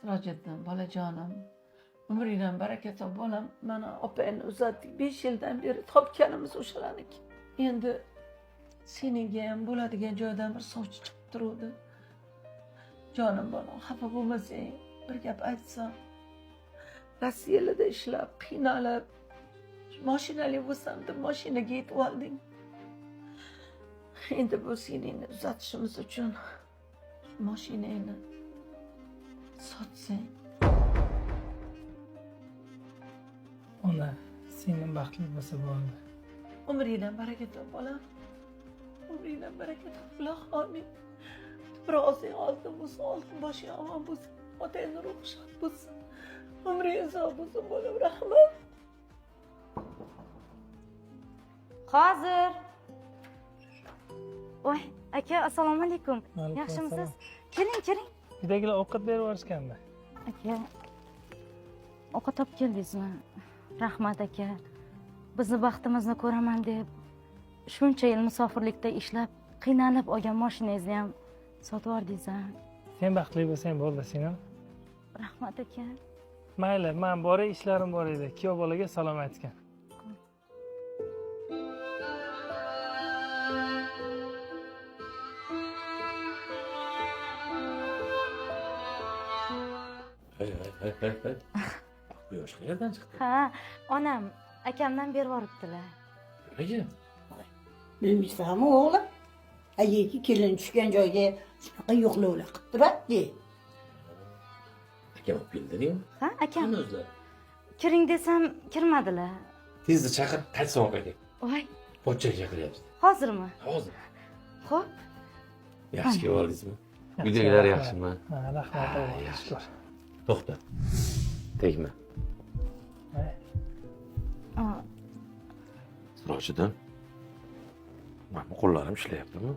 Sirojiddin, bolajonim, umringdan baraka top bolam. Mana opangni uzatdik. 5 yildan beri topganimiz o'shalarniki. Endi senga ham bo'ladigan joydan bir sovchi chiqib turuvdi. Jonim bolam, xafa bo'lmasang, bir gap aytsam. Rossiyada ishlab, qiynalib, mashinali bo'lsam deb mashinaga yetib olding. Endi bu seningni uzatishimiz uchun mashinangni sotsang. Ona, singlim baxtli bo'lsa bo'ldi. Umringdan baraka top bolam. Umringdan baraka top, iloh omin. Bir og'zing oltin bo'lsin, oltin boshing omon bo'lsin. Otangni ruhi shod bo'lsin. Umring uzoq bo'lsin bolam, rahmat. Hozir. Voy, aka, assalomu alaykum. Alaykum Yaxshimisiz? assalom. Keling. Uydagilar ovqat berib yuborishgandi. Aka, ovqat olib keldingizmi? Rahmat aka. Bizni baxtimizni ko'raman deb shuncha yil musofirlikda ishlab, qiynalib olgan mashinangizni ham sotib yubordingiz. Sen baxtli bo'lsang bo'ldi, singlim. Rahmat aka. Mayli, men bor ishlarim bor edi. Kuyov bolaga salom aytgan. Hey. Bu yosh qayerdan chiqdi? Ha, onam akamdan berib yuboribdilar. Nimaga? Bilmaysanmi o'g'lim? Ayiki kelin tushgan joyga shunaqa yo'qlovlar qilib turadi. Akam olib kelding? Ha, akam. Qani o'zlar? Kiring desam kirmadilar. Tezda chaqir, qaytsin ovqatga. Voy, Pochchaga chaqiryapti. hozirmi? Hozir. Xo'p. Yaxshi kelib oldingizmi? Uydagilar yaxshimi? Ha, rahmat. Yaxshi. To'xta. Tegma. Aa, Sirojiddin. Mana qo'llarim ishlayaptimi?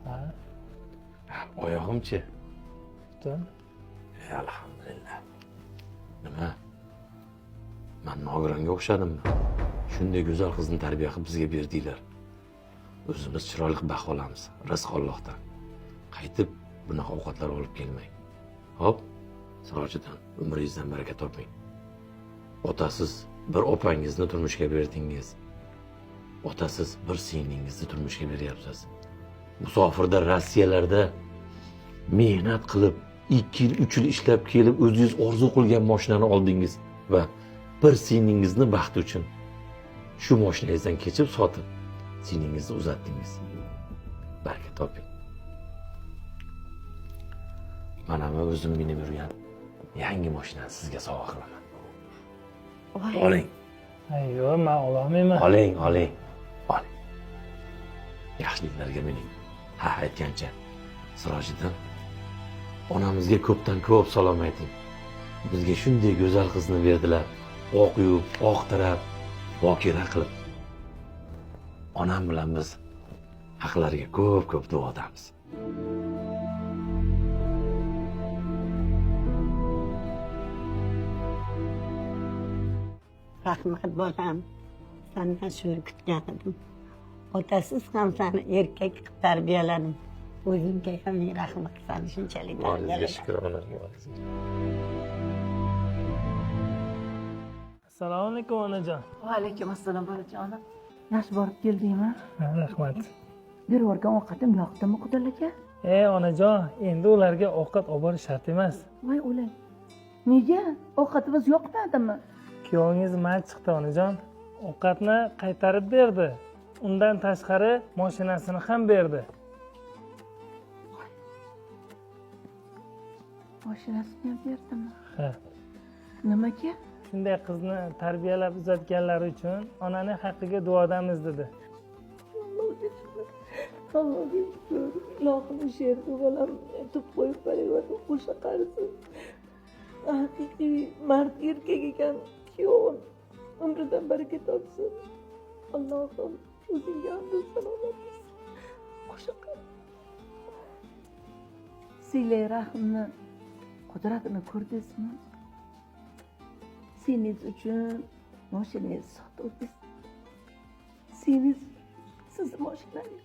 Ha, Oyog'imchi? tutun. Alhamdulillah. Nima? Men nogironga o'xshadimmi? Shunday go'zal qizni tarbiya qilib bizga berdinglar. O'zimiz chiroyli qilib baholamiz. Rizq Allohdan. Qaytib bunaqa ovqatlar olib kelmang. Hop, Sirojiddin, umringizdan baraka toping. Otasiz bir opangizni turmushga berdingiz. Otasiz bir singlingizni turmushga beryapsiz. Musofirda Rossiyalarda mehnat qilib 2 yil 3 yil ishlab kelib o'zingiz orzu qilgan mashinani oldingiz va bir singlingizni baxti uchun shu mashinangizdan kechib sotib singlingizni uzatdingiz. Baraka toping. Mana men o'zim minib yurgan yangi mashinani sizga sovg'a qilaman. voy. Oling, Ayyo, men ololmayman. oling. Yaxshiliklarga mening. Ha, aytgancha. Sirojiddin, onamizga ko'pdan ko'p salom ayting. Bizga shunday go'zal qizni berdilar. Oq yuvib, oq tirab, bokira qilib. Onam bilan biz haqlariga ko'p duodamiz. Rahmat bolam. Sendan shuni kutgan edim. Otasiz ham seni erkak qilib tarbiyaladim. O'zingga ham rahmat seni shunchalik tarbiyaladim. Shukr onamga. Assalomu alaykum onajon. Va alaykum assalom bolajonim. Yaxshi borib keldingmi? Ha, rahmat. Berib yuborgan ovqatim yoqdimi, Qudil aka? Onajon, endi ularga ovqat olib borish shart emas. Voy o'lay. Nega? Ovqatimiz yoqmadimi? Kuyovingiz mat chiqdi onajon. Ovqatni qaytarib berdi. Undan tashqari mashinasini ham berdi. Mashinasini ham berdimi? Ha. Nimaga? Shunday qizni tarbiyalab uzatganlari uchun onaning haqqiga duodamiz dedi. Allohga shukr. Ilohim o'sha yerga bolam aytib qo'yib qo'yib o'sha qarisin. Haqiqiy mard erkak ekan, kuyovim umridan baraka topsin. Allohim o'zingga hamd sanolar qilsin. O'sha Silay rahmni qudratini ko'rdingizmi? Seningiz uchun mashinangizni sotib, sizni mashinangiz